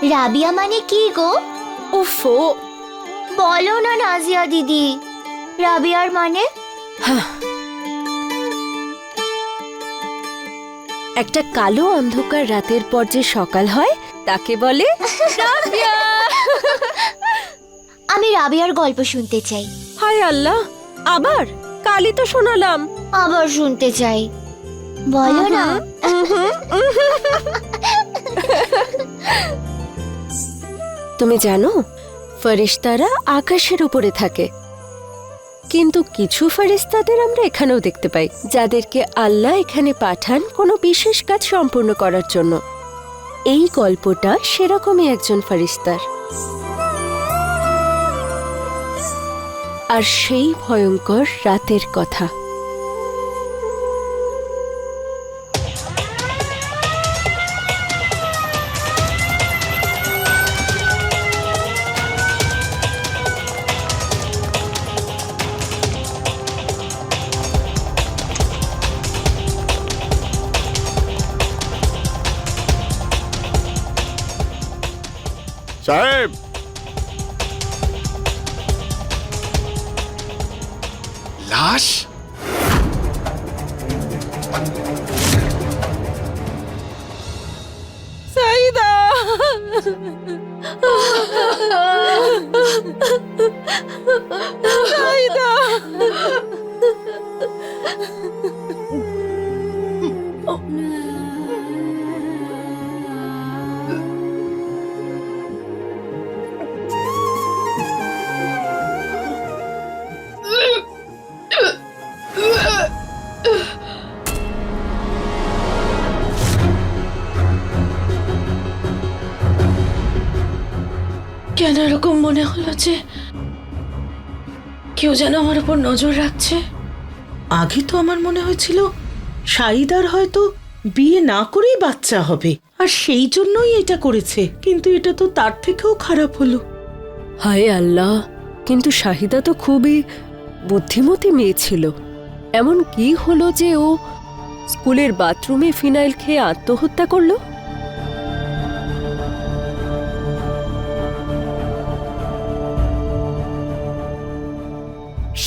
রাবিয়া মানে কি গো? উফো, বলো না নাজিয়া দিদি, রাবিয়ার মানে? একটা কালো অন্ধকার রাতের পর যে সকাল হয় তাকে বলে রাবিয়া। আমি রাবিয়ার গল্প শুনতে চাই। হায় আল্লাহ, আবার? কালই তো শোনালাম। আবার শুনতে চাই, বলো না। তুমি জানো, ফেরেশতারা আকাশের উপরে থাকে, কিন্তু কিছু ফেরেশতাদের আমরা এখানেও দেখতে পাই, যাদেরকে আল্লাহ এখানে পাঠান কোনো বিশেষ কাজ সম্পূর্ণ করার জন্য। এই গল্পটা সেরকমই একজন ফেরেশতার, আর সেই ভয়ঙ্কর রাতের কথা। সাহেব, লাশ? সাইদা, সাইদা, কেন এরকম মনে হলো যে কেউ যেন আমার উপর নজর রাখছে? আগে তো আমার মনে হয়েছিল শাহিদার হয়তো বিয়ে না করেই বাচ্চা হবে, আর সেই জন্যই এটা করেছে, কিন্তু এটা তো তার থেকেও খারাপ হলো। হায় আল্লাহ, কিন্তু শাহিদা তো খুবই বুদ্ধিমতী মেয়ে ছিল। এমন কি হলো যে ও স্কুলের বাথরুমে ফিনাইল খেয়ে আত্মহত্যা করলো?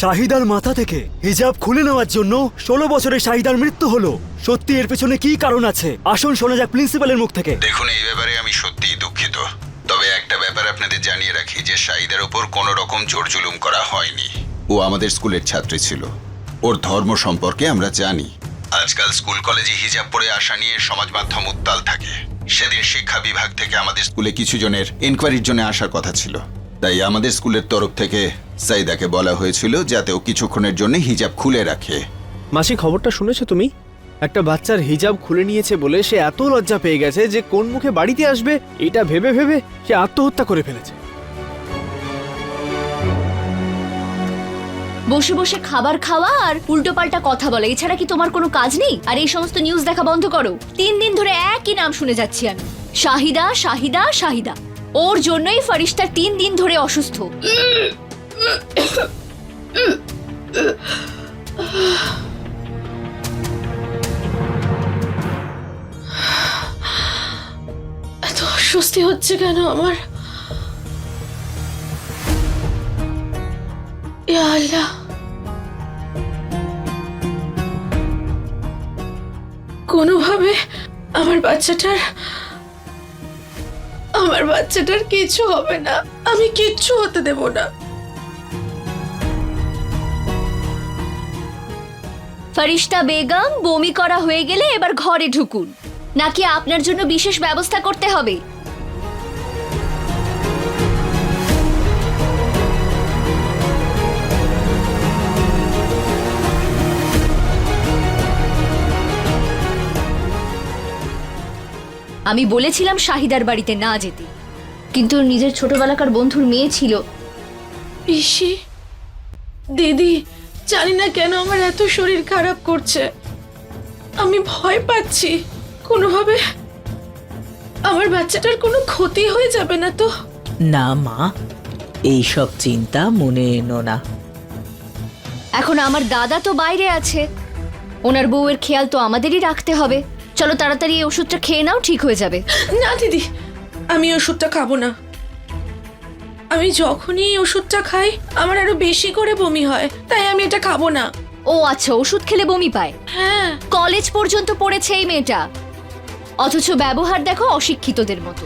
শাহিদার মাথা থেকে হিজাব খুলে নেওয়ার জন্য 16 বছরের শাহিদার মৃত্যু হলো। সত্যি এর পেছনে কি কারণ আছে? আসুন শোনা যাক প্রিন্সিপালের মুখ থেকে। দেখুন, এই ব্যাপারে আমি সত্যিই দুঃখিত, তবে একটা ব্যাপার আপনাদের জানিয়ে রাখি যে শাহিদার উপর কোনো রকম জোর জুলুম করা হয়নি। ও আমাদের স্কুলের ছাত্রী ছিল, ওর ধর্ম সম্পর্কে আমরা জানি। আজকাল স্কুল কলেজে হিজাব পরে আসা নিয়ে সমাজ মাধ্যম উত্তাল থাকে। সেদিন শিক্ষা বিভাগ থেকে আমাদের স্কুলে কিছু জনের এনকোয়ারির জন্য আসার কথা ছিল, তাই আমাদের স্কুলের তরফ থেকে সাইদাকে বলা হয়েছিল যাতে ও কিছুক্ষণের জন্য হিজাব খুলে রাখে। মাসি, খবরটা শুনেছো তুমি? একটা বাচ্চার হিজাব খুলে নিয়েছে বলে সে এত লজ্জা পেয়ে গেছে যে কোন মুখে বাড়িতে আসবে এটা ভেবে ভেবে সে আত্মহত্যা করে ফেলেছে। বসে বসে খাবার খাওয়া আর উল্টোপাল্টা কথা বলা, এছাড়া কি তোমার কোনো কাজ নেই? আর এই সমস্ত নিউজ দেখা বন্ধ করো। 3 দিন ধরে একই নাম শুনে যাচ্ছি আমি, শাহিদা শাহিদা শাহিদা। ওর জন্যই ফারিস্তা 3 দিন ধরে অসুস্থ। এত অস্বস্তি হচ্ছে কেন আমার? ইয়া আল্লাহ, কোনোভাবে আমার বাচ্চাটার কিছু হবে না, আমি কিচ্ছু হতে দেব না। ফারিস্তা বেগম, বমি করা হয়ে গেলে এবার ঘরে ঢুকুন, নাকি আপনার জন্য বিশেষ ব্যবস্থা করতে হবে? আমি বলেছিলাম শাহিদার বাড়িতে না যেতে, কিন্তু নিজের ছোটবেলাকার বন্ধুর মেয়ে ছিল। পিসি, দিদি, জানি না কেন আমার এত শরীর খারাপ করছে। আমি ভয় পাচ্ছি কোনোভাবে আমার বাচ্চাটার কোনো ক্ষতি হয়ে যাবে না তো? না মা, এইসব চিন্তা মনে এনো না। এখন আমার দাদা তো বাইরে আছে, ওনার বউয়ের খেয়াল তো আমাদেরই রাখতে হবে। চলো তাড়াতাড়ি এই ওষুধটা খেয়ে নাও, ঠিক হয়ে যাবে। না দিদি, আমি ওষুধটা খাবো না। আমি যখনই এই ওষুধটা খাই আমার আরো বেশি করে বমি হয়, তাই আমি এটা খাবো না। ও আচ্ছা, ওষুধ খেলে বমি পায়। হ্যাঁ, কলেজ পর্যন্ত পড়েছে এই মেয়েটা, অথচ ব্যবহার দেখো অশিক্ষিতদের মতো।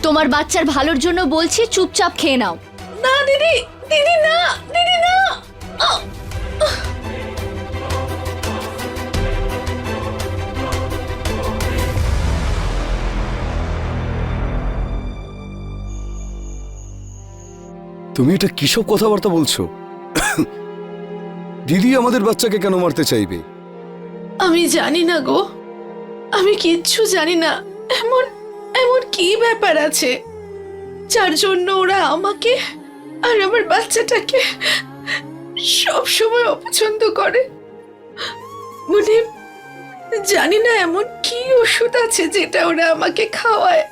তোমার বাচ্চার ভালোর জন্য বলছি, চুপচাপ খেয়ে নাও। না দিদি, দিদি না, দিদি না। তুমি এটা কিসব কথাবার্তা বলছো? দিদি আমাদের বাচ্চাকে কেন মারতে চাইবে? আমি জানি না গো, আমি কিচ্ছু জানি না। এমন এমন কি ব্যাপার আছে যার জন্য ওরা আমাকে আর আমার বাচ্চাটাকে সব সময় অপছন্দ করে। মানে জানি না এমন কি ওষুধ আছে যেটা ওরা আমাকে খাওয়ায়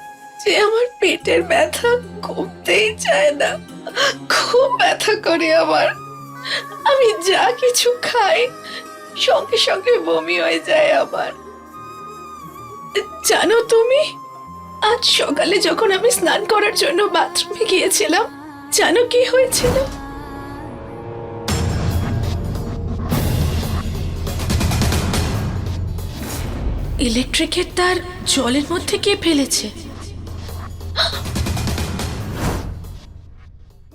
যে আমার পেটের ব্যথা কমতেই চায় না। খুব ব্যথা করে আমার। আমি যা কিছু খাই সঙ্গে সঙ্গে বমি হয়ে যায় আমার। জানো তুমি, আজ সকালে যখন আমি স্নান করার জন্য বাথরুমে গিয়েছিলাম, জানো কি হয়েছিল? ইলেকট্রিকের তার জলের মধ্যে কে ফেলেছে?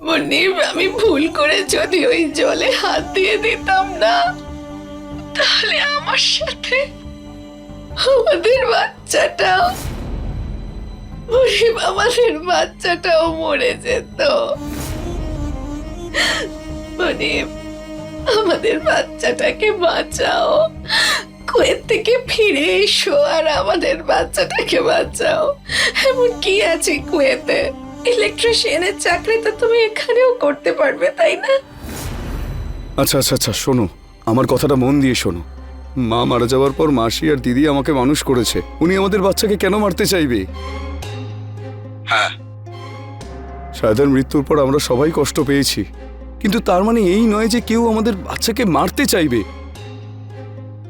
মনিব, আমি ভুল করে যদি ওই জলে হাত দিয়ে দিতাম না, তাহলে আমার সাথে আমাদের বাচ্চাটাও আমাদের বাচ্চাটাও মরে যেত। মনিব, আমাদের বাচ্চাটাকে বাঁচাও। কুয়েত থেকে ফিরে এসো আর আমাদের বাচ্চাটাকে বাঁচাও। এমন কি আছে কুয়েতে? ইলেকট্রিশিয়ানের চাকরি তো তুমি এখানেও করতে পারবে, তাই না? আচ্ছা আচ্ছা আচ্ছা, শোনো, আমার কথাটা মন দিয়ে শোনো। মা মারা যাওয়ার পর মাসি আর দিদি আমাকে মানুষ করেছে। উনি আমাদের বাচ্চাকে কেন মারতে চাইবে? হ্যাঁ, সায়দার মৃত্যুর পর আমরা সবাই কষ্ট পেয়েছি, কিন্তু তার মানে এই নয় যে কেউ আমাদের বাচ্চাকে মারতে চাইবে।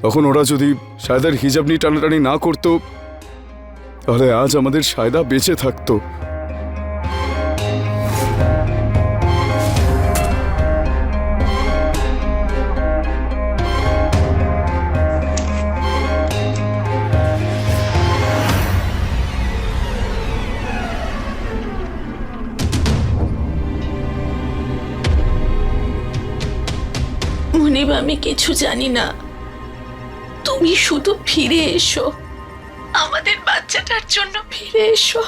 তখন ওরা যদি সায়দার হিজাব নিয়ে টানাটানি না করতো, তাহলে আজ আমাদের সায়দা বেঁচে থাকতো। মনিব, আমি কিছু জানি না। তুমি শুধু ফিরে এসো, আমাদের বাচ্চাটার জন্য ফিরে এসো।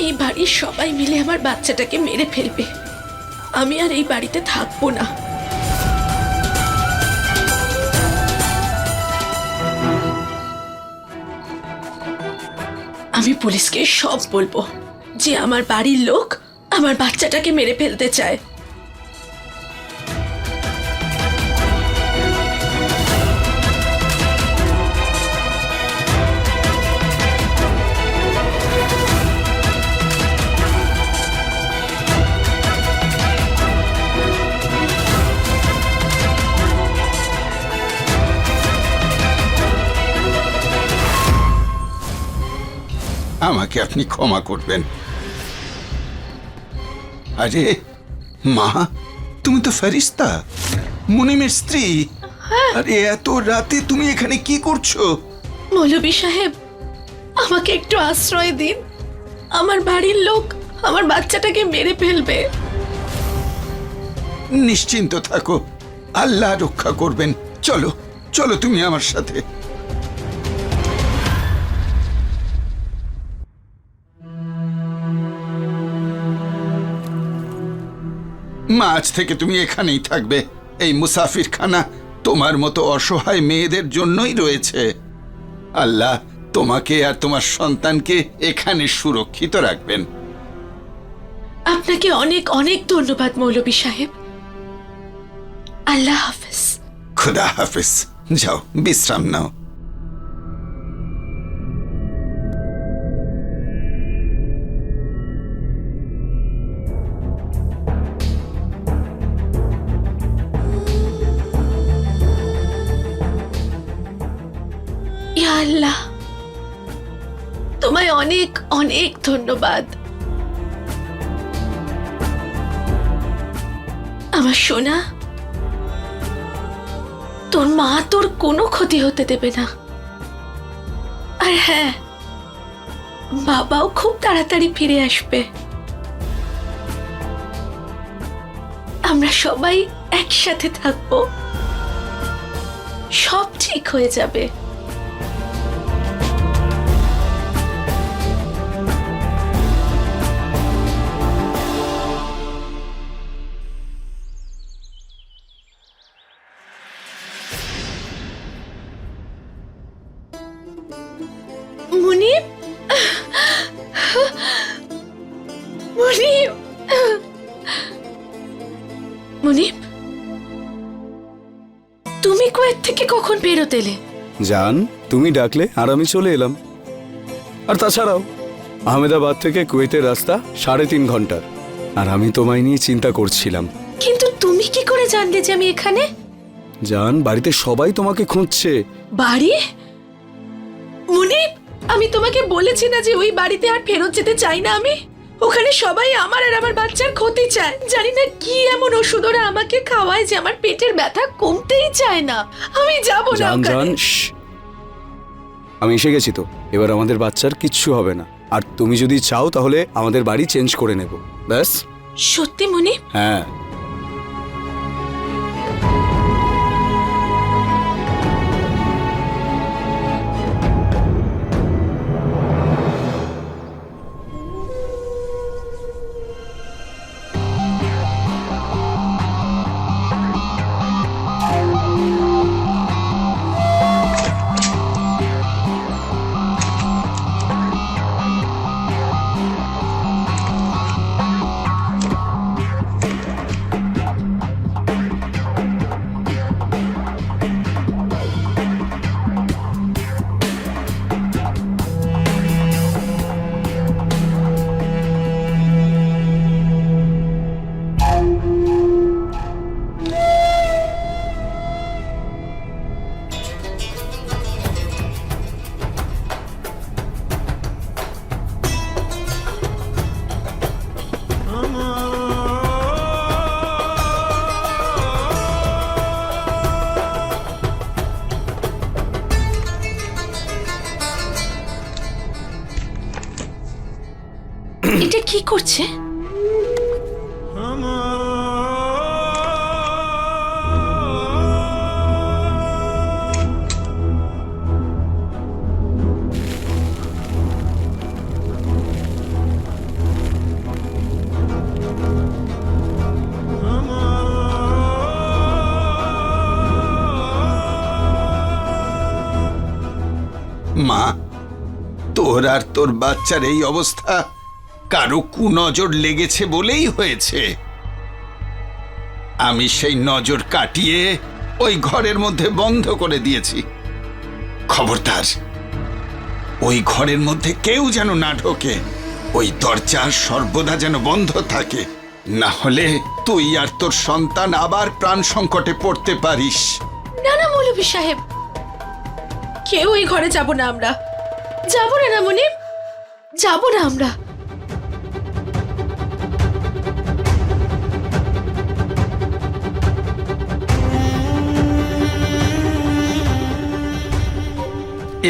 এই বাড়ির সবাই মিলে আমার বাচ্চাটাকে মেরে ফেলবে। আমি আর এই বাড়িতে থাকবো না। আমি পুলিশকে সব বলবো যে আমার বাড়ির লোক আমার বাচ্চাটাকে মেরে ফেলতে চায়। আমাকে আপনি ক্ষমা করবেন। আরে মা, তুমি তো ফেরেশতা, মুনিমের স্ত্রী। আরে এত রাতে তুমি এখানে কি করছো? মৌলভী সাহেব, আমাকে একটু আশ্রয় দিন। আমার বাড়ির লোক আমার বাচ্চাটাকে মেরে ফেলবে। নিশ্চিন্ত থাকো, আল্লাহ রক্ষা করবেন। চলো চলো, তুমি আমার সাথে। মা, আজ থেকে তুমি এখানেই থাকবে। এই মুসাফিরখানা তোমার মতো অসহায় মেয়েদের জন্যই রয়েছে। আল্লাহ তোমাকে আর তোমার সন্তানকে এখানে সুরক্ষিত রাখবেন। আপনাকে অনেক অনেক ধন্যবাদ মৌলভী সাহেব। আল্লাহ হাফেজ। খুদা হাফিজ। যাও বিশ্রাম নাও। ইয়া আল্লাহ, তোমায় অনেক অনেক ধন্যবাদ। আমার সোনা, তোর মা তোর কোনো ক্ষতি হতে দেবে না। আর হ্যাঁ, বাবাও খুব তাড়াতাড়ি ফিরে আসবে। আমরা সবাই একসাথে থাকবো, সব ঠিক হয়ে যাবে। মুনিব, মুনিব, মুনিব, তুমি কুয়েত থেকে কখন বেরোতে এলে? জান, তুমি ডাকলে আর আমি চলে এলাম। আর তাছাড়াও আহমেদাবাদ থেকে কুয়েতের রাস্তা 3.5 ঘন্টার। আর আমি তোমায় নিয়ে চিন্তা করছিলাম। কিন্তু তুমি কি করে জানলে যে আমি এখানে? জান, বাড়িতে সবাই তোমাকে খুঁজছে। বাড়ি? মুনিব, আমি তোমাকে বলেছি না যে ওই বাড়িতে আর ফেরত যেতে চাই না আমি। ওখানে সবাই আমার আর আমার বাচ্চার ক্ষতি চায়। জানি না কি এমন ওষুধ ওরা আমাকে খাওয়ায় যে আমার পেটের ব্যথা কমতেই চায় না। আমি যাব না জান জান, ওখানে। আমি এসে গেছি তো, এবার আমাদের বাচ্চার কিচ্ছু হবে না। আর তুমি যদি চাও তাহলে আমাদের বাড়ি চেঞ্জ করে নেব, ব্যাস। সত্যি মুনিব? হ্যাঁ। এটা কি করছে? মা, তোর আর তোর বাচ্চার এই অবস্থা কারো কুনজর লেগেছে বলেই হয়েছে। আমি সেই নজর কাটিয়ে ওই ঘরের মধ্যে বন্ধ করে দিয়েছি। খবরদার, ওই ঘরের মধ্যে কেউ যেন না ঢোকে। ওই দরজা সর্বদা যেন বন্ধ থাকে, না হলে তুই আর তোর সন্তান আবার প্রাণ সংকটে পড়তে পারিস। না না মৌলভী সাহেব, কেউ এই ঘরে যাব না। আমরা যাব না। না মুনিব, যাব না আমরা।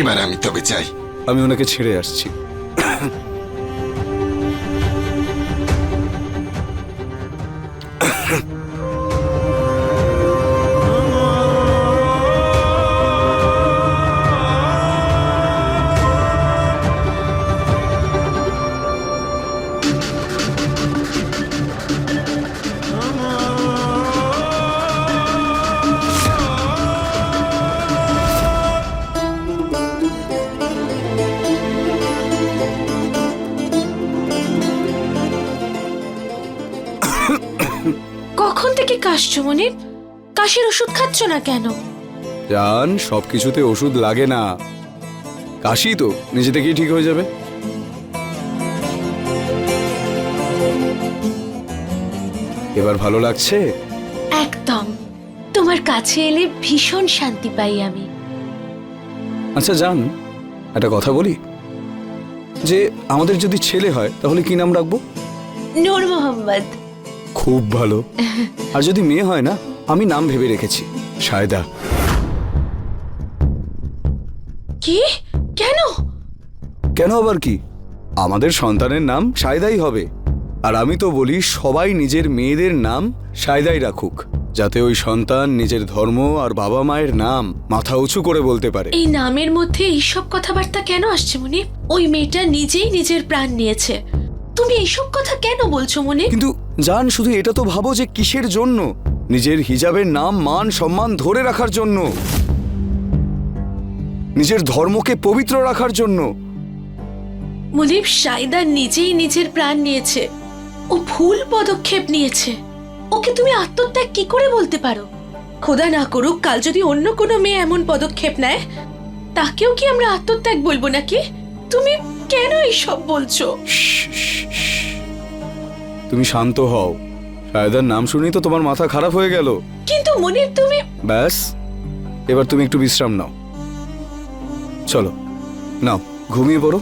এবার আমি তবে যাই। আমি ওনাকে ছেড়ে আসছি। আসছো মনিব? কাশির ওষুধ খাচ্ছ না কেন? জান, সবকিছুতে ওষুধ লাগে না। কাশি তো নিজে থেকেই ঠিক হয়ে যাবে। এবার ভালো লাগছে? একদম। তোমার কাছে এলে ভীষণ শান্তি পাই আমি। আচ্ছা জান, একটা কথা বলি, যে আমাদের যদি ছেলে হয় তাহলে কি নাম রাখবো? নূর মোহাম্মদ। খুব ভালো। আর যদি মেয়ে হয় না, আমি নাম ভেবে রেখেছি, সায়দা। কি? কেন? কেন আবার কি, আমাদের সন্তানের নাম সায়দাই হবে। আর আমি তো বলি সবাই নিজের মেয়েদের নাম সায়দাই রাখুক, যাতে ওই সন্তান নিজের ধর্ম আর বাবা মায়ের নাম মাথা উঁচু করে বলতে পারে। এই নামের মধ্যে এইসব কথাবার্তা কেন আসছে মনিব? ওই মেয়েটা নিজেই নিজের প্রাণ নিয়েছে, তুমি এইসব কথা কেন বলছো মনিব? কিন্তু জান, শুধু এটা তো ভাবো যে কিসের জন্য? নিজের হিজাবের নাম মান সম্মান ধরে রাখার জন্য, নিজের ধর্মকে পবিত্র রাখার জন্য। মনিব, সাইদা নিজেই নিজের প্রাণ নিয়েছে, ও ভুল পদক্ষেপ নিয়েছে। ওকে তুমি আত্মত্যাগ কি করে বলতে পারো? খোদা না করুক কাল যদি অন্য কোনো মেয়ে এমন পদক্ষেপ নেয়, তাকেও কি আমরা আত্মত্যাগ বলবো নাকি? তুমি কেন এইসব বলছো? তুমি শান্ত হও। সায়দার নাম শুনেই তো তোমার মাথা খারাপ হয়ে গেল। কিন্তু মনিব তুমি... ব্যাস, এবার তুমি একটু বিশ্রাম নাও। চলো নাও, ঘুমিয়ে পড়ো।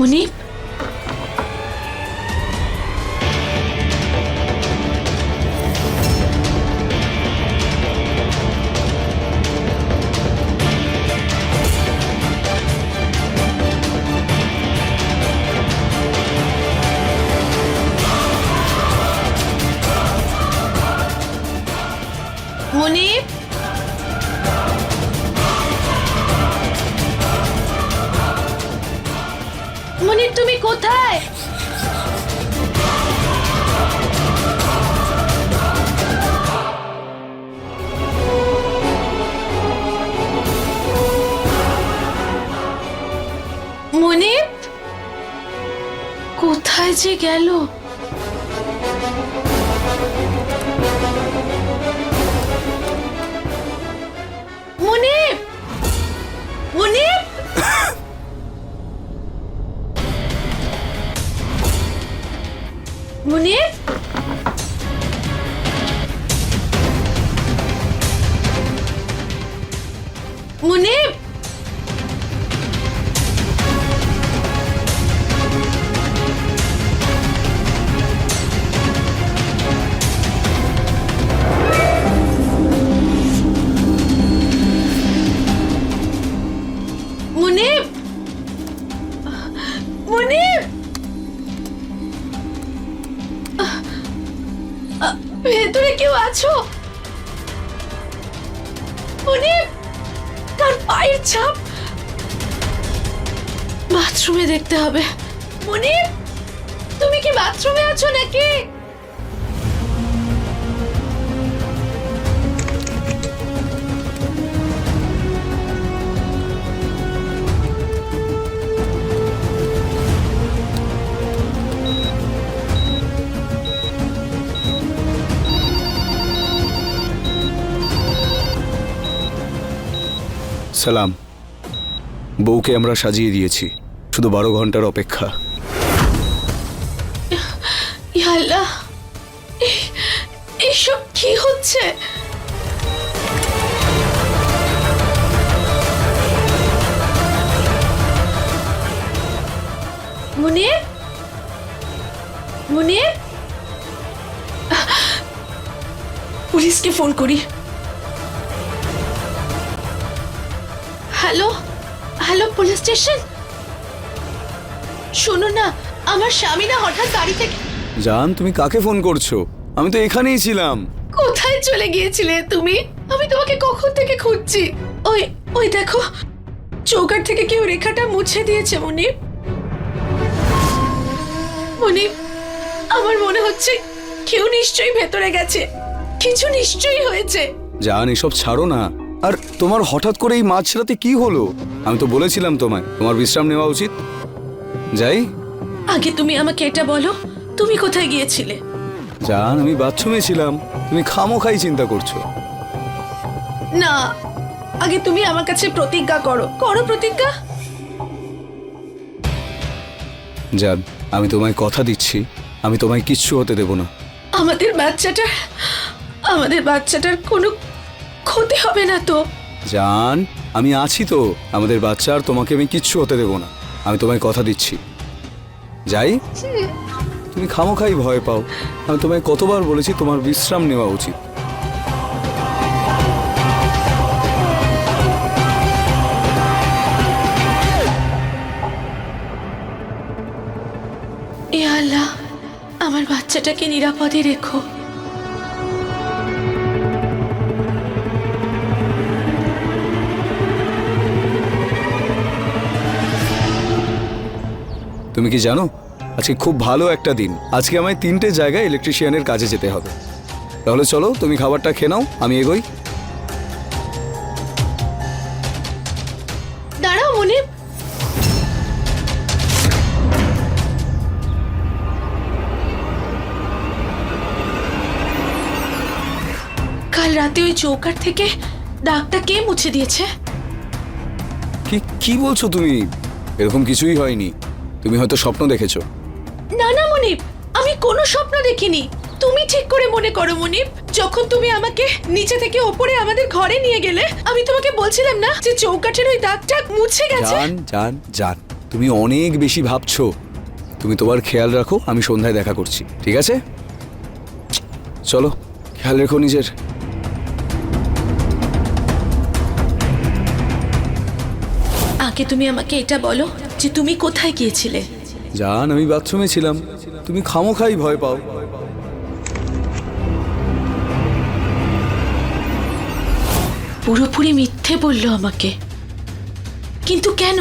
মনিব, মনিব, মনিব তুমি কোথায়? মনিব কোথায় যে গেল? মনিব, মনিব, মনিব, মনিব, মনিব, মনিব, ভেতরে কেউ আছো? মনিব, তার পায়ের ছাপ। বাথরুমে দেখতে হবে। মনিব, তুমি কি বাথরুমে আছো নাকি? সালাম। বউকে আমরা সাজিয়ে দিয়েছি। শুধু 12 ঘন্টার অপেক্ষা। ইয়া আল্লাহ, এসব কি হচ্ছে? মুনির, মুনির, পুলিশকে ফোন করি। Hello, hello, police station. শোনো না, আমার স্বামী না হঠাৎ বাড়ি থেকে। জান, তুমি কাকে ফোন করছো? আমি তো এখানেই ছিলাম। কোথায় চলে গিয়েছিলে তুমি? আমি তোমাকে কখন থেকে খুঁজছি। ওই ওই দেখো, চৌকাঠ থেকে কেউ রেখাটা মুছে দিয়েছে। মুনির, মুনির, আমার মনে হচ্ছে কেউ নিশ্চয়ই ভেতরে গেছে, কিছু নিশ্চয়ই হয়েছে। জান, এসব ছাড়ো না। আর তোমার হঠাৎ করে এই মাঝরাতে কি হলো? আমি তো বলেছিলাম তোমায় তোমার বিশ্রাম নেওয়া উচিত। যাই। আগে তুমি আমাকে এটা বলো, তুমি কোথায় গিয়েছিলে? জান, আমি বাথরুমে ছিলাম। তুমি খামোখাই চিন্তা করছো। না, আগে তুমি আমার কাছে প্রতিজ্ঞা করো, করো প্রতিজ্ঞা। জান, আমি তোমায় কথা দিচ্ছি, আমি তোমায় কিচ্ছু হতে দেব না। আমাদের বাচ্চাটার কোনো ক্ষতি হবে না তো? জান, আমি আছি তো। আমাদের বাচ্চার তোমাকে আমি কিচ্ছু হতে দেব না, আমি তোমায় কথা দিচ্ছি। যাই। তুমি খামোখাই ভয় পাও। আমি তোমায় কতবার বলেছি তোমার বিশ্রাম নেওয়া উচিত। এ আল্লাহ, আমার বাচ্চাটাকে নিরাপদে রেখো। তুমি কি জানো, আজকে খুব ভালো একটা দিন। আজকে আমায় 3টে জায়গায় ইলেকট্রিশিয়ানের কাজে যেতে হবে। তাহলে চলো, তুমি খাবারটা খেয়ে নাও, আমি এগোই। দাঁড়াও মুনির, কাল রাতে ওই চৌকাঠ থেকে দাগটা কে মুছে দিয়েছে? কি বলছো তুমি? এরকম কিছুই হয়নি। তুমি হয়তো স্বপ্ন দেখেছো। না না মুনির, আমি কোনো স্বপ্ন দেখিনি। তুমি ঠিক করে মনে করো মুনির, যখন তুমি আমাকে নিচে থেকে ওপরে আমাদের ঘরে নিয়ে গেলে, আমি তোমাকে বলছিলাম না যে চৌকাঠের ওই দাগটা মুছে গেছে। জান জান জান, তুমি অনেক বেশি ভাবছো। তুমি তোমার খেয়াল রাখো, আমি সন্ধ্যায় দেখা করছি, ঠিক আছে? চলো, খেয়াল রেখো নিজের। আগে তুমি আমাকে এটা বলো যে তুমি কোথায় গিয়েছিলে? জান, আমি বাথরুমে ছিলাম। তুমি খামোখাই ভয় পাও। পুরোপুরি মিথ্যে বললো আমাকে, কিন্তু কেন?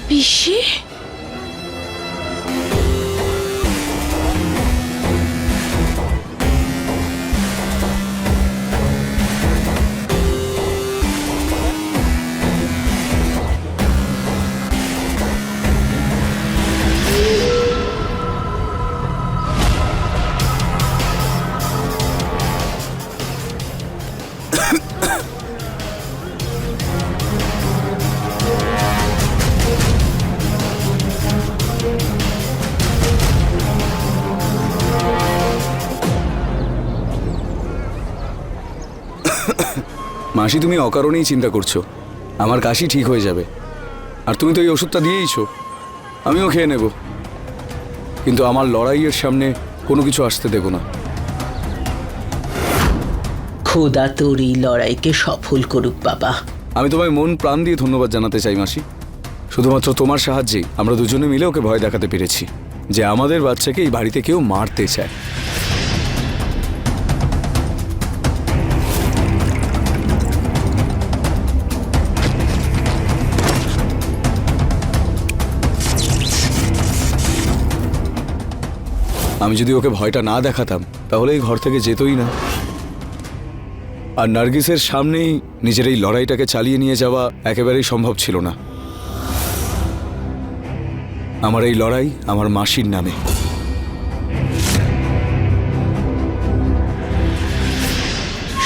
পিসি, মাসি, তুমি অকারণেই চিন্তা করছো। আমার কাশি ঠিক হয়ে যাবে, আর তুমি তো এই ওষুধটা দিয়েইছো, আমিও খেয়ে নেব। কিন্তু আমার লড়াইয়ের সামনে কোনো কিছু আসতে দেব না। খোদা তোর এই লড়াইকে সফল করুক বাবা। আমি তোমায় মন প্রাণ দিয়ে ধন্যবাদ জানাতে চাই মাসি। শুধুমাত্র তোমার সাহায্যেই আমরা দুজনে মিলে ওকে ভয় দেখাতে পেরেছি যে আমাদের বাচ্চাকে এই বাড়িতে কেউ মারতে চায়। আমি যদি ওকে ভয়টা না দেখাতাম তাহলে এই ঘর থেকে যেতই না। আর নার্গিসের সামনেই নিজের এই লড়াইটাকে চালিয়ে নিয়ে যাওয়া একেবারেই সম্ভব ছিল না। আমার এই লড়াই আমার মাসির নামে।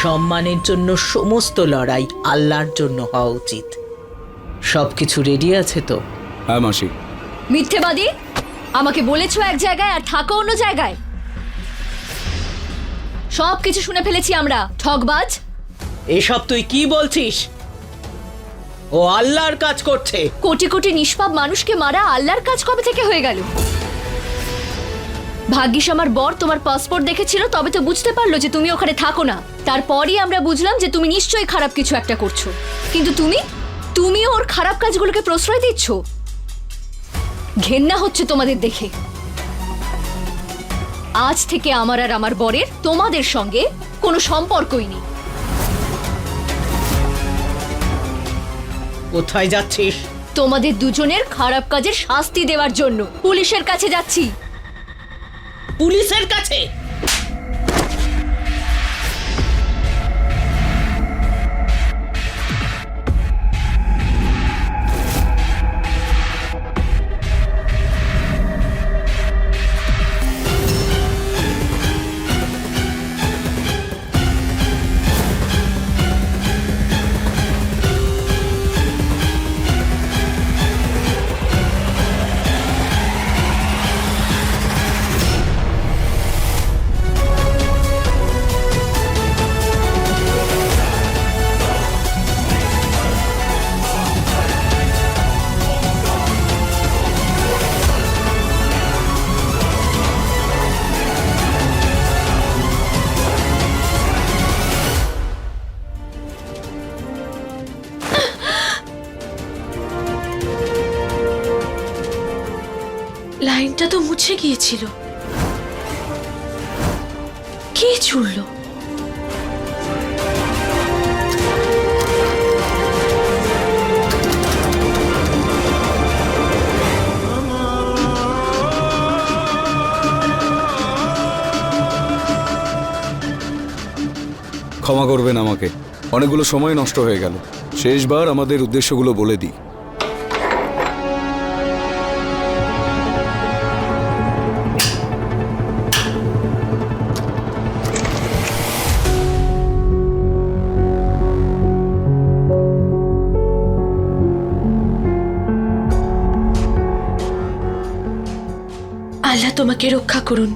সম্মানের জন্য সমস্ত লড়াই আল্লাহর জন্য হওয়া উচিত। সবকিছু রেডি আছে তো? হ্যাঁ মাসি। মিথ্যেবাদী, আমাকে বলেছো এক জায়গায় আর থাকো অন্য জায়গায়। সব কিছু শুনে ফেলেছি আমরা, ঠকবাজ। এসব তুই কি বলছিস? ও আল্লাহর কাজ করছে। কোটি কোটি নিষ্পাপ মানুষকে মারা আল্লাহর কাজ কবে থেকে হয়ে গেল? ভাগ্যিস আমার বর তোমার পাসপোর্ট দেখেছিল, তবে তো বুঝতে পারলো যে তুমি ওখানে থাকো না। তারপরই আমরা বুঝলাম যে তুমি নিশ্চয়ই খারাপ কিছু একটা করছো। কিন্তু তুমি ওর খারাপ কাজগুলোকে প্রশ্রয় দিচ্ছ। ঘেন্না হচ্ছে তোমাদের দেখে। আজ থেকে আমার আর আমার বরের তোমাদের সঙ্গে কোনো সম্পর্কই নেই। কোথায় যাচ্ছিস? তোমাদের দুজনের খারাপ কাজের শাস্তি দেওয়ার জন্য পুলিশের কাছে যাচ্ছি। পুলিশের কাছে? লাইনটা তো মুছে গিয়েছিল। কে ছুড়লো? ক্ষমা করবেন আমাকে, অনেকগুলো সময় নষ্ট হয়ে গেল। শেষবার আমাদের উদ্দেশ্যগুলো বলে দিই। আল্লাহ তোমাকে রক্ষা করুন।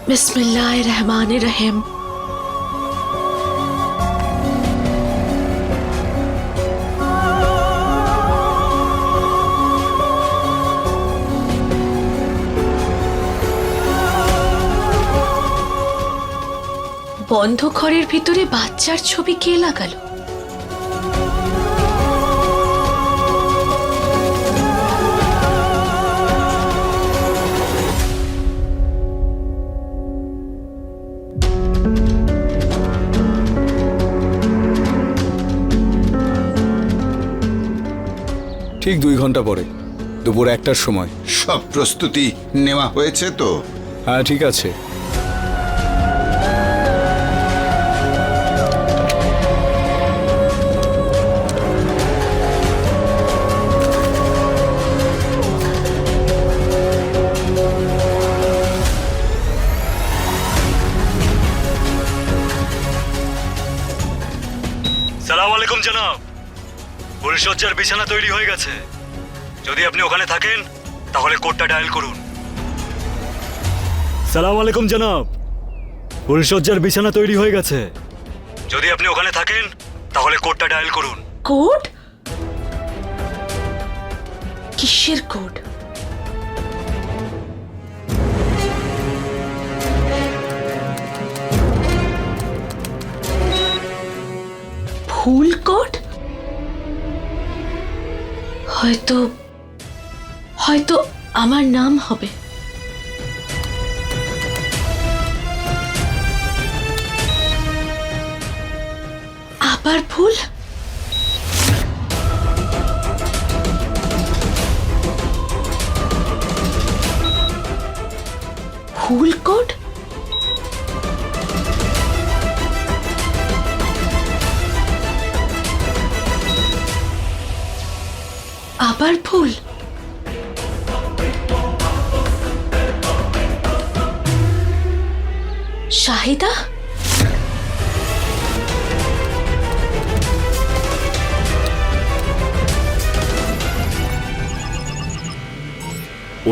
বিসমিল্লাহির রহমানির রহিম। বন্ধ ঘরের ভিতরে বাচ্চার ছবি কে লাগালো? ঠিক 2 ঘন্টা পরে, দুপুর 1টার সময়। সব প্রস্তুতি নেওয়া হয়েছে তো? হ্যাঁ ঠিক আছে। সালাম আলাইকুম জনাব, পরিচর্যার বিছানা তৈরি হয়ে গেছে। যদি আপনি ওখানে থাকেন তাহলে কোডটা ডায়াল করুন। সালাম আলাইকুম জনাব, পরিচর্যার বিছানা তৈরি হয়ে গেছে। যদি আপনি ওখানে থাকেন তাহলে কোডটা ডায়াল করুন। কোড? কিসের কোড? ভুল কোড? হয়তো হয়তো আমার নাম হবে। আবার ভুল? ভুল কোড? আবার ভুল? শাহিদা?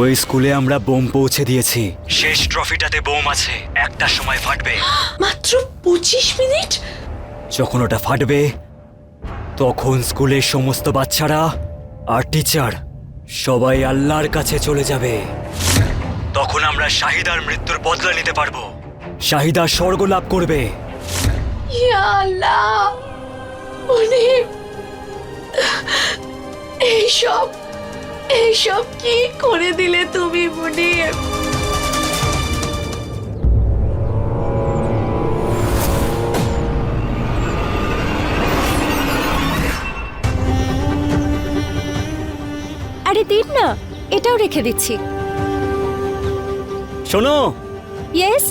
ওই স্কুলে আমরা বোম পৌঁছে দিয়েছি। শেষ ট্রফিটাতে বোম আছে, একটার সময় ফাটবে। মাত্র 25 মিনিট? যখন ওটা ফাটবে তখন স্কুলের সমস্ত বাচ্চারা আর টিচার সবাই আল্লাহর কাছে চলে যাবে। তখন আমরা শাহিদার মৃত্যুর বদলা নিতে পারবো। শাহিদা স্বর্গ লাভ করবে। ইয়া আল্লাহ, মুনিব, এইসব কি করে দিলে তুমি মুনিব? আরে দিন না, এটাও রেখে দিচ্ছি। শোনো, ইয়েস।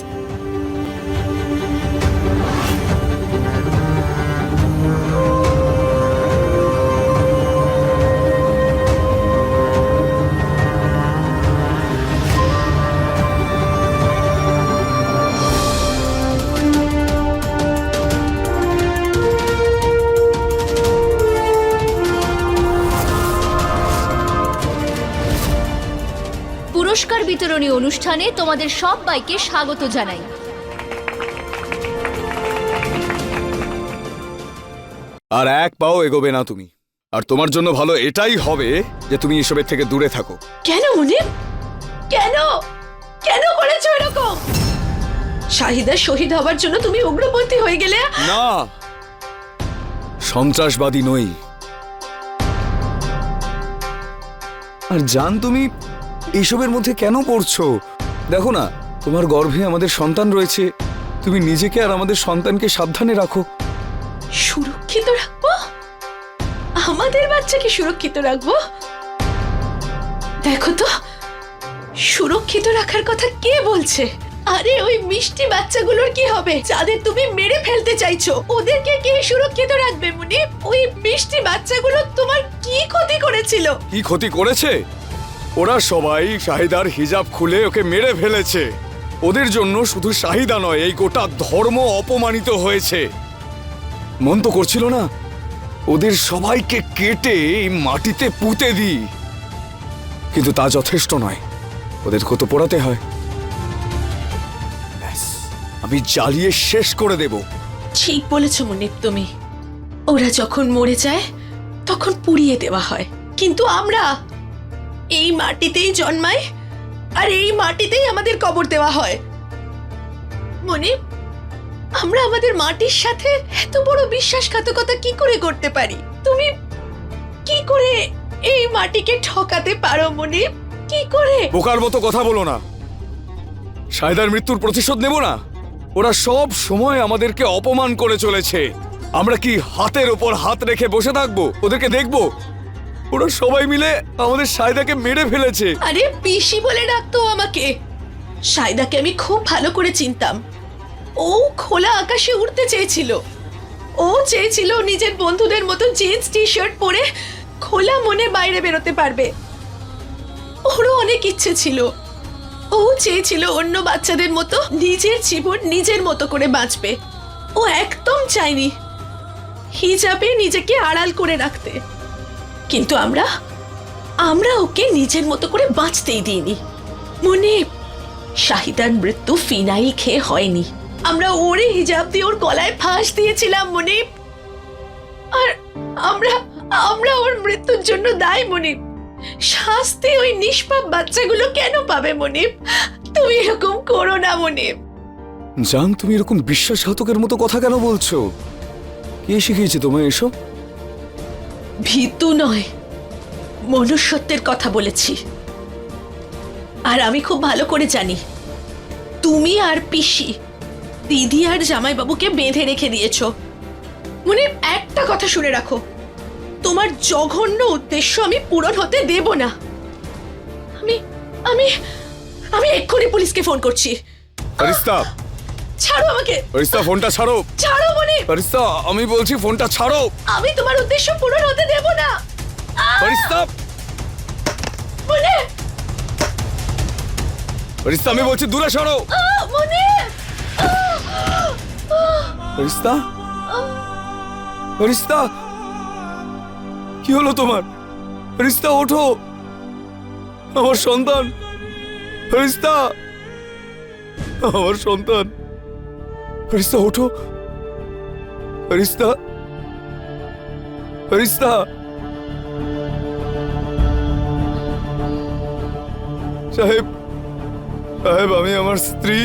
পুরস্কার বিতরণী অনুষ্ঠানে তোমাদের সবাইকে স্বাগত জানাই। আর এক পাও এগোবে না তুমি। আর তোমার জন্য ভালো এটাই হবে যে তুমি এসবের থেকে দূরে থাকো। কেন মুনিব? কেন কেন করেছো এরকম? শাহিদা শহীদ হবার জন্য তুমি উগ্রপন্থী হয়ে গেলে? না, সন্ত্রাসবাদী নই। আর জান, তুমি এইসবের মধ্যে কেন পড়ছো? দেখো না, তোমার গর্ভে আমাদের সন্তান রয়েছে। তুমি নিজেকে আর আমাদের সন্তানকে সাবধানে রাখো। সুরক্ষিত রাখবো? আমাদের বাচ্চাকে সুরক্ষিত রাখবো? দেখো তো, সুরক্ষিত রাখার কথা কে বলছে? আরে ওই মিষ্টি বাচ্চাগুলোর কি হবে যাদের তুমি মেরে ফেলতে চাইছো? ওদেরকে কে সুরক্ষিত রাখবে মুনিব? ওই মিষ্টি বাচ্চাগুলো তোমার কি ক্ষতি করেছিল? কি ক্ষতি করেছে? ওরা সবাই শাহিদার হিজাব খুলে ওকে মেরে ফেলেছে। ওদের জন্য শুধু শাহিদা নয়, এই গোটা ধর্ম অপমানিত হয়েছে। মন তো করছিল না ওদের সবাইকে কেটে এই মাটিতে পুঁতে দিই, কিন্তু তা যথেষ্ট নয়, ওদেরকে তো পোড়াতে হয়। ব্যাস, আমি জ্বালিয়ে শেষ করে দেব। ঠিক বলেছ মুনিব তুমি। ওরা যখন মরে যায় তখন পুড়িয়ে দেওয়া হয়, কিন্তু আমরা এই মাটিতেই জন্মাই আর এই মাটিতেই আমাদের কবর দেওয়া হয়। মুনিব, আমরা আমাদের মাটির সাথে এত বড় বিশ্বাসঘাতকতা কি করে করতে পারি? তুমি কি করে এই মাটিকে ঠকাতে পারো মুনিব? কি করে? বোকার মতো কথা বলো না। শাহিদার মৃত্যুর প্রতিশোধ নেব না? ওরা সব সময় আমাদেরকে অপমান করে চলেছে। আমরা কি হাতের ওপর হাত রেখে বসে থাকবো ওদেরকে দেখবো? ওরা সবাই মিলে আমাদের শাহিদাকে মেরে ফেলেছে। আরে পিসি বলে ডাকতো আমাকে। শাহিদাকে আমি খুব ভালো করে চিনতাম। ও খোলা আকাশে উড়তে চেয়েছিল। ও চেয়েছিল নিজের বন্ধুদের মতো জিন্স টি শার্ট পরে খোলা মনে বাইরে বেরোতে পারবে। ওরও অনেক ইচ্ছে ছিল। ও চেয়েছিল অন্য বাচ্চাদের মতো নিজের জীবন নিজের মতো করে বাঁচবে। ও একদম চায়নি হিজাবে নিজেকে আড়াল করে রাখতে। কিন্তু আমরা ওকে নিজের মতো করে বাঁচতেই দিইনি। মুনিব, শাহিদার মৃত্যু ফিনাইল খেয়ে হয়নি, আমরা ওরে হিজাব দিয়ে ওর গলায় ফাঁস দিয়েছিলাম মনিব। আর আমরা আমরা ওর মৃত্যুর জন্য দায়ী মনিব। শাস্তি ওই নিষ্পাপ বাচ্চাগুলো কেন পাবে মনিব? তুমি এরকম করো না মনিব। জান, তুমি এরকম বিশ্বাসঘাতকের মতো কথা কেন বলছো? কে শিখিয়েছে তোমায় এসব? ভীতু নয়, মনুষ্যত্বের কথা বলেছি। আর আমি খুব ভালো করে জানি তুমি আর পিসি দিদি আর জামাইবাবুকে বেঁধে রেখে দিয়েছো। মনে একটা কথা শুনে রাখো, তোমার জঘন্য উদ্দেশ্য আমি পূরণ হতে দেব না। আমি আমি আমি এক্ষুনি পুলিশকে ফোন করছি। ফারিস্তা, ছাড়ো আমাকে। ফারিস্তা, ফোনটা ছাড়ো। ছাড়ো মনে। ফারিস্তা, আমি বলছি ফোনটা ছাড়ো। আমি তোমার উদ্দেশ্য পূরণ হতে দেব না। ফারিস্তা, মনে ফারিস্তা, আমি বলছি দূরে সরো। মনে ফারিস্তা, ফারিস্তা, কি হলো তোমার? ফারিস্তা, ওঠো। আমার সন্তান। ফারিস্তা, আমার সন্তান। ফারিস্তা, ওঠো। ফারিস্তা, ফারিস্তা। সাহেব, সাহেব, আমি আমার স্ত্রী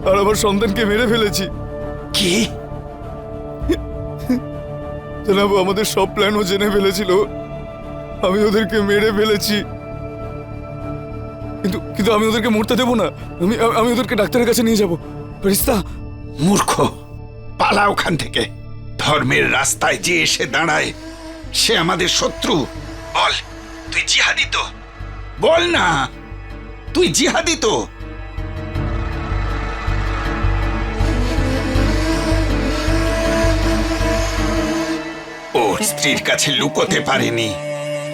আর আমার সন্তানকে মেরে ফেলেছি। কি? জানাবো, আমাদের সব প্ল্যানও জেনে ফেলেছিল। আমি ওদেরকে মেরে ফেলেছি, কিন্তু কিন্তু আমি ওদেরকে মরতে দেবো না। আমি ওদেরকে ডাক্তারের কাছে নিয়ে যাব। ফারিস্তা, মূর্খ, পালা ওখান থেকে। ধর্মের রাস্তায় যে এসে দাঁড়ায় সে আমাদের শত্রু। বল, তুই জিহাদি তো? বল না, তুই জিহাদি তো? ওর স্ত্রীর কাছে লুকোতে পারেনি।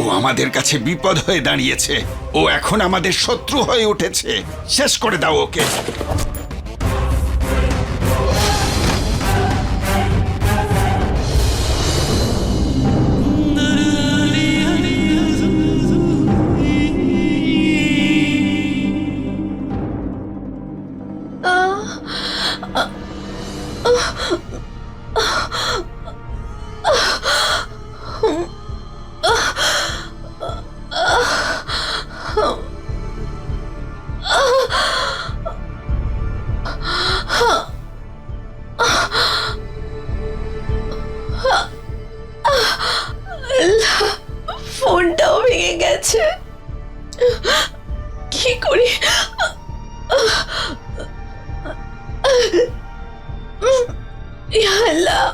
ও আমাদের কাছে বিপদ হয়ে দাঁড়িয়েছে। ও এখন আমাদের শত্রু হয়ে উঠেছে। শেষ করে দাও ওকে। ফোনটাও ভেঙে গেছে। কি করি? ইয়া আল্লাহ,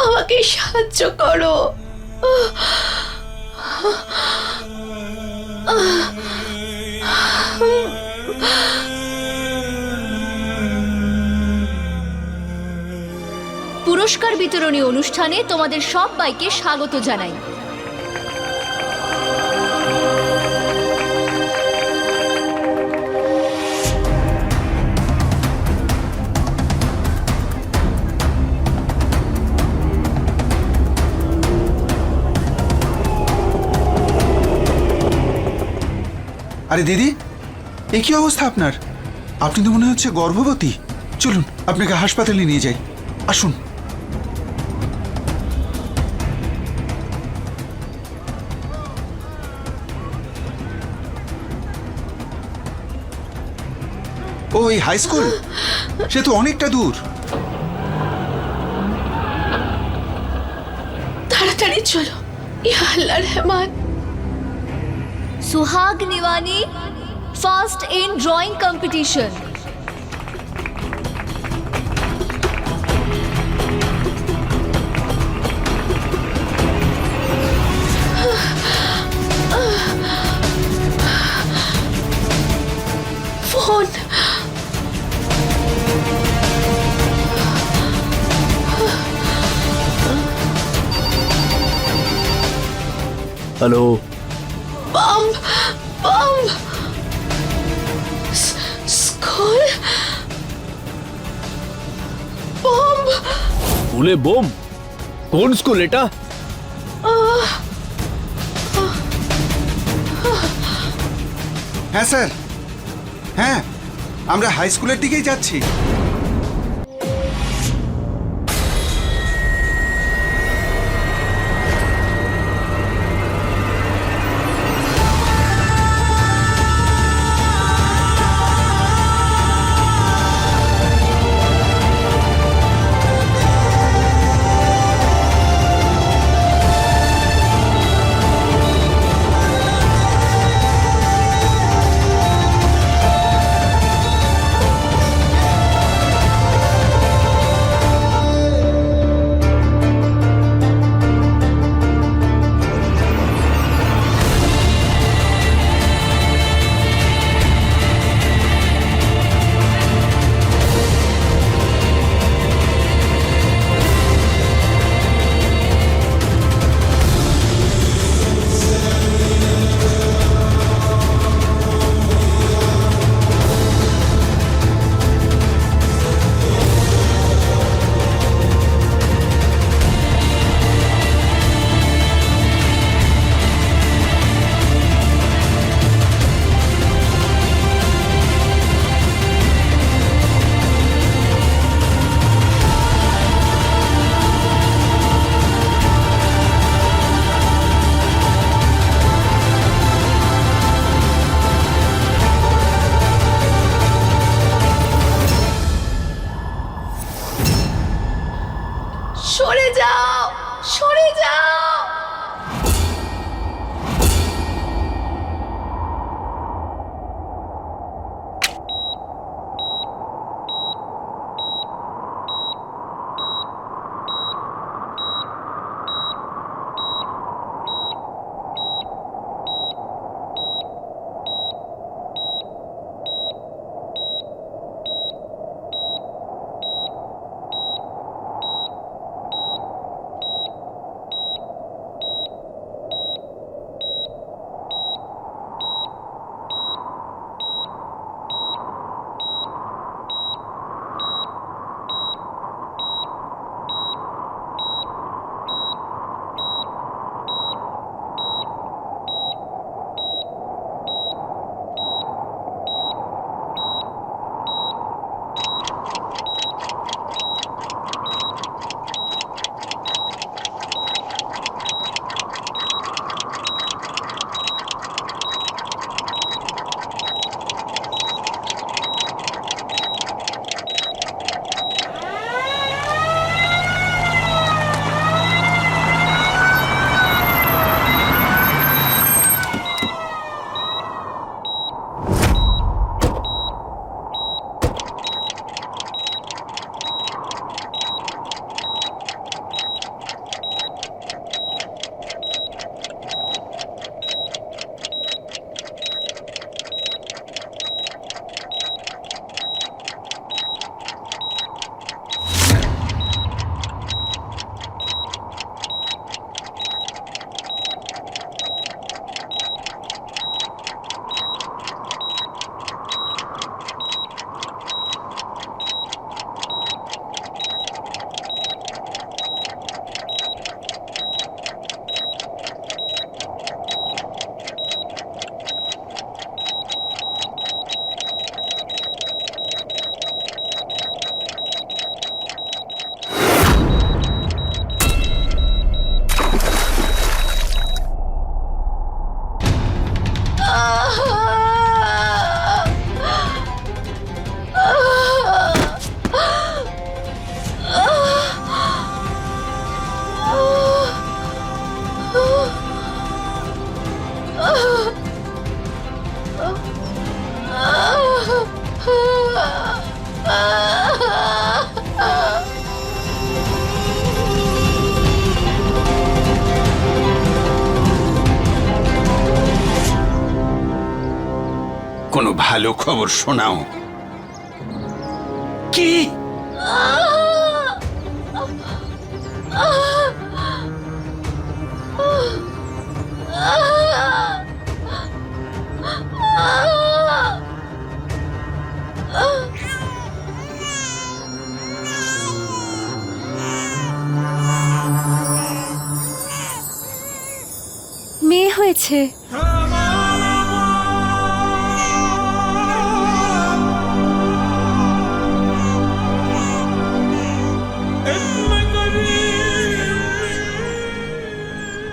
আমাকে সাহায্য করো। পুরস্কার বিতরণী অনুষ্ঠানে তোমাদের সবাইকে স্বাগত জানাই। আরে দিদি, এ কি অবস্থা আপনার? আপনি তো মনে হচ্ছে গর্ভবতী। চলুন আপনাকে হাসপাতালে নিয়ে যাই। আসুন। ও, এই হাই স্কুল? সে তো অনেকটা দূর। তাড়াতাড়ি চলো। ইয়া আল্লাহ রহমান। Suhag Niwani first in drawing competition. Phone. Hello. Bomb bomb. School bomb. স্কুলে বোম? কোন স্কুল এটা? হ্যাঁ স্যার, হ্যাঁ, আমরা হাই স্কুলের দিকেই যাচ্ছি। কোনো ভালো খবর শোনাও। কি? মেয়ে হয়েছে।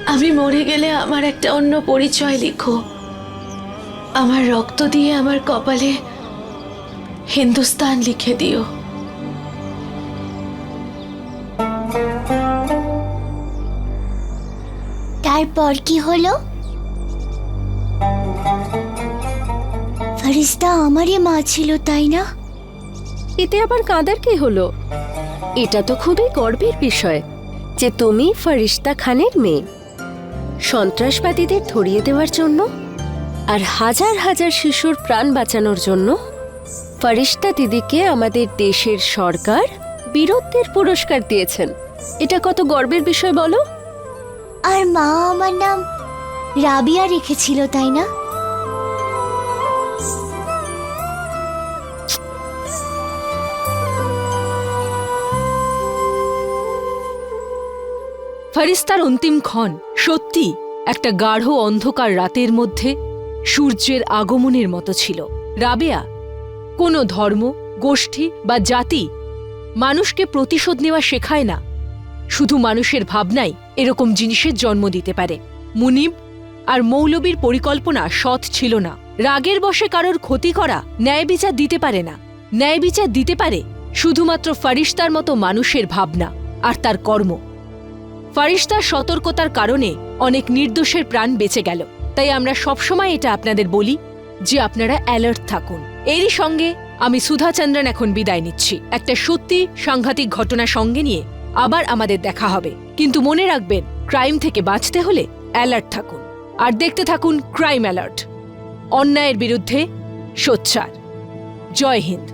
আমি মরে গেলে আমার একটা অন্য পরিচয় লিখো। আমার রক্ত দিয়ে আমার কপালে হিন্দুস্তান লিখে দিও। তারপর কি হলো? ফারিস্তা আমারই মা ছিল, তাই না? এতে আবার কাঁদার কি হলো? এটা তো খুবই গর্বের বিষয় যে তুমি ফরিশতা খানের মেয়ে। সন্ত্রাসবাদীদের ধরিয়ে দেওয়ার জন্য আর হাজার হাজার শিশুর প্রাণ বাঁচানোর জন্য ফরিশতা দিদিকে আমাদের দেশের সরকার বীরত্বের পুরস্কার দিয়েছেন। এটা কত গর্বের বিষয় বলো? আর মা আমার নাম রাবিয়া রেখেছিল, তাই না? ফরিস্তার অন্তিম ক্ষণ সত্যি একটা গাঢ় অন্ধকার রাতের মধ্যে সূর্যের আগমনের মতো ছিল। রাবেয়া কোনো ধর্ম, গোষ্ঠী বা জাতি মানুষকে প্রতিশোধ নেওয়া শেখায় না। শুধু মানুষের ভাবনাই এরকম জিনিসের জন্ম দিতে পারে। মুনিব আর মৌলবীর পরিকল্পনা সৎ ছিল না। রাগের বশে কারোর ক্ষতি করা ন্যায় বিচার দিতে পারে না। ন্যায় বিচার দিতে পারে শুধুমাত্র ফরিশতার মতো মানুষের ভাবনা আর তার কর্ম। ফরিশতার সতর্কতার কারণে অনেক নির্দোষের প্রাণ বেঁচে গেল। তাই আমরা সবসময় এটা আপনাদের বলি যে আপনারা অ্যালার্ট থাকুন। এরই সঙ্গে আমি সুধা চন্দ্রন এখন বিদায় নিচ্ছি। একটা সত্যি সাংঘাতিক ঘটনা সঙ্গে নিয়ে আবার আমাদের দেখা হবে। কিন্তু মনে রাখবেন, ক্রাইম থেকে বাঁচতে হলে অ্যালার্ট থাকুন আর দেখতে থাকুন ক্রাইম অ্যালার্ট। অন্যায়ের বিরুদ্ধে সোচ্চার। জয় হিন্দ।